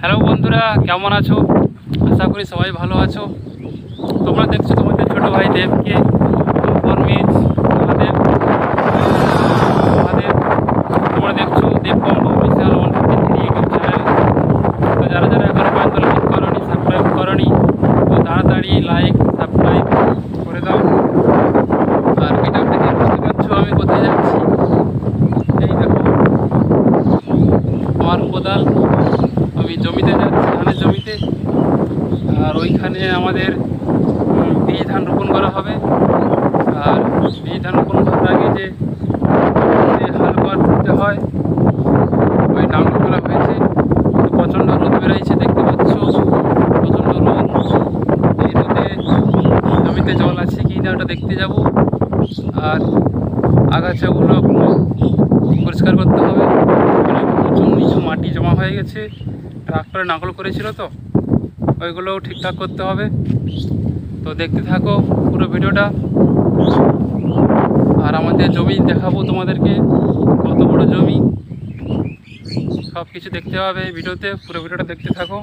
Hello বন্ধুরা, কেমন আছো? আশা করি সবাই ভালো আছো। তোমরা দেখছো তোমাদের ছোট ভাই দেবকে, ফরমিজ মহাদেব মহাদেব তোমরা দেখছো দেবকম্প অফিসিয়াল 153 ইউটিউব চ্যানেল। তো যারা যারা এখনো পর্যন্ত লাইক করনি, সাবস্ক্রাইব করনি, তো তাড়াতাড়ি লাইক সাবস্ক্রাইব করে দাও। আর ভিডিও দেখে বুঝতে পারছো আমি কোথায় যাচ্ছি। এই দেখো আমার কোদাল, আমি জমিতে যাচ্ছি, ধানের জমিতে। আর ওইখানে আমাদের বীজ ধান রোপণ করা হবে। আর বীজ ধান রোপণ করার আগে যে হাল করতে হয়, ওই নাঙ্গল করা হয়েছে। তো প্রচণ্ড রোদ বেরোচ্ছে, দেখতে পাচ্ছ প্রচণ্ড রোদ। এই রোদে জমিতে জল আছে কি না ওটা দেখতে যাব। আর আগাছাগুলো পরিষ্কার করতে হবে। প্রচুর নিচু মাটি জমা হয়ে গেছে, ট্রাক্টরে নাঙ্গল করেছিল, তো ওইগুলোও ঠিকঠাক করতে হবে। তো দেখতে থাকো পুরো ভিডিওটা। আর আমাদের জমি দেখাবো তোমাদেরকে, কত বড় জমি, সব কিছু দেখতে হবে ভিডিওতে। পুরো ভিডিওটা দেখতে থাকো।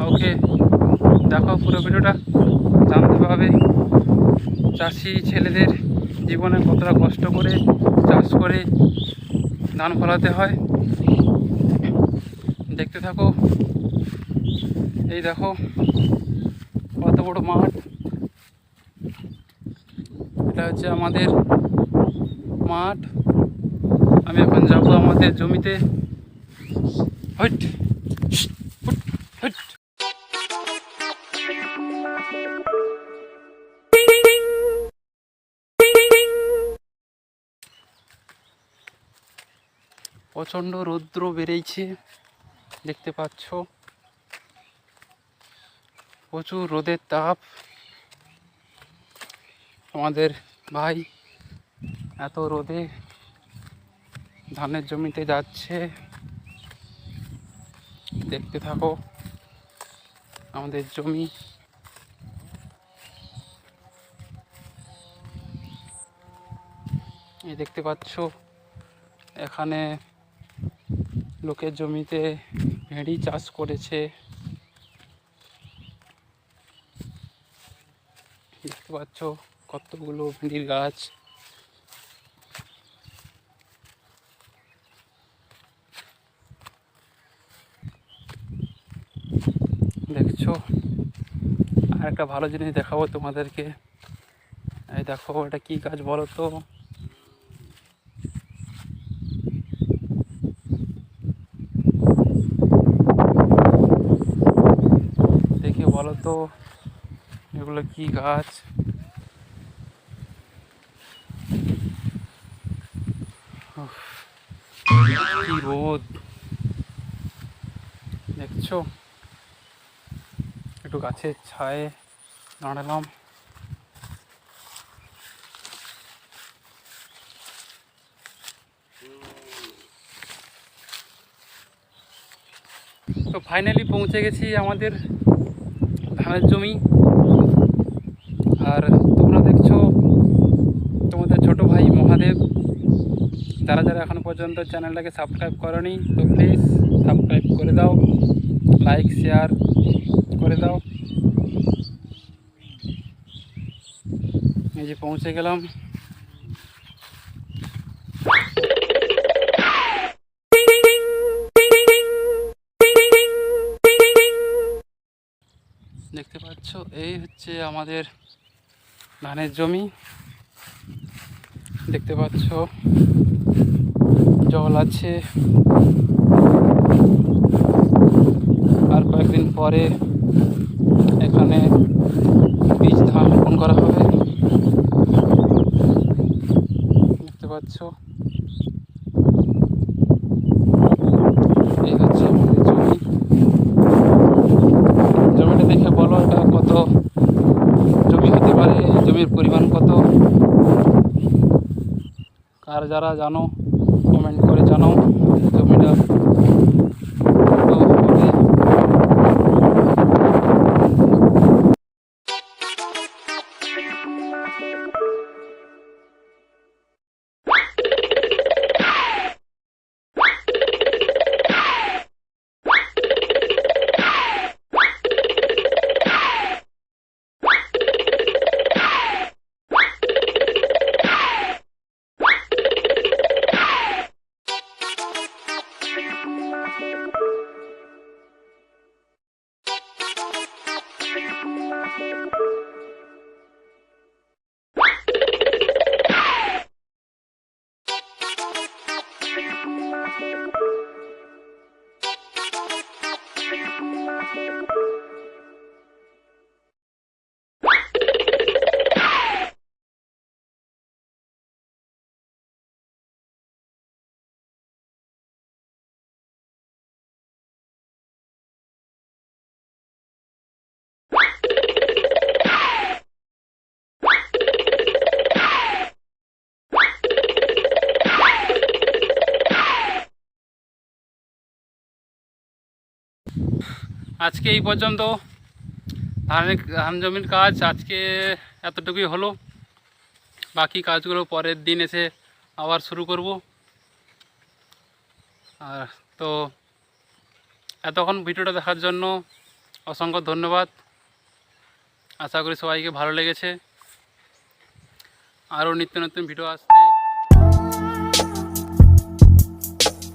ওকে, দেখো পুরো ভিডিওটা, জানতে পারবে চাষি ছেলেদের জীবনে কতটা কষ্ট করে চাষ করে ধান ফলাতে হয়। দেখতে থাকো। এই দেখো কত বড় মাঠ, এটা হচ্ছে আমাদের মাঠ। আমি এখন যাব আমাদের জমিতে। হইট হুট, হইট। প্রচণ্ড রৌদ্র বেড়েছে, দেখতে পাচ্ছ প্রচুর রোদের তাপ। আমাদের ভাই এত রোদে ধানের জমিতে যাচ্ছে, দেখতে থাকো আমাদের জমি। এই দেখতে পাচ্ছ এখানে লোকের জমিতে ভেড়ি চাষ করেছে, দেখতে পাচ্ছ কতগুলো ভেড়ির গাছ। দেখছো, আর একটা ভালো জিনিস দেখাবো তোমাদেরকে। এই দেখো এটা কি গাছ বলো তো? দেখে বলো তো এগুলো কি গাছ? কি রোদ দেখছো। একটু গাছের ছায়ে দাঁড়ালাম। তো ফাইনালি পৌঁছে গেছি আমাদের ধানের জমি। আর তোমরা দেখছো তোমাদের ছোট ভাই মহাদেব। যারা যারা এখনো পর্যন্ত চ্যানেলটাকে সাবস্ক্রাইব করনি, তো প্লিজ সাবস্ক্রাইব করে দাও, লাইক শেয়ার করে দাও। এই যে পৌঁছে গেলাম। দেখতে পাচ্ছ এই হচ্ছে আমাদের ধানের জমি, দেখতে পাচ্ছ জল আছে। আর কয়েকদিন পরে এখানে বীজ ধান রোপণ করা হবে, দেখতে পাচ্ছ। এই হচ্ছে আমাদের জমি। জমিটা দেখে বলো এটা কত জমি হতে পারে, জমির পরিমাণ কত? আর যারা জানো কমেন্ট করে জানাও জমিটা আজকে এই পর্যন্ত ধান জমির কাজ আজকে এতটুকুই হলো। বাকি কাজগুলো পরের দিন এসে আবার শুরু করব। আর তো এতক্ষণ ভিডিওটা দেখার জন্য অসংখ্য ধন্যবাদ। আশা করি সবাইকে ভালো লেগেছে। আরও নিত্য নতুন ভিডিও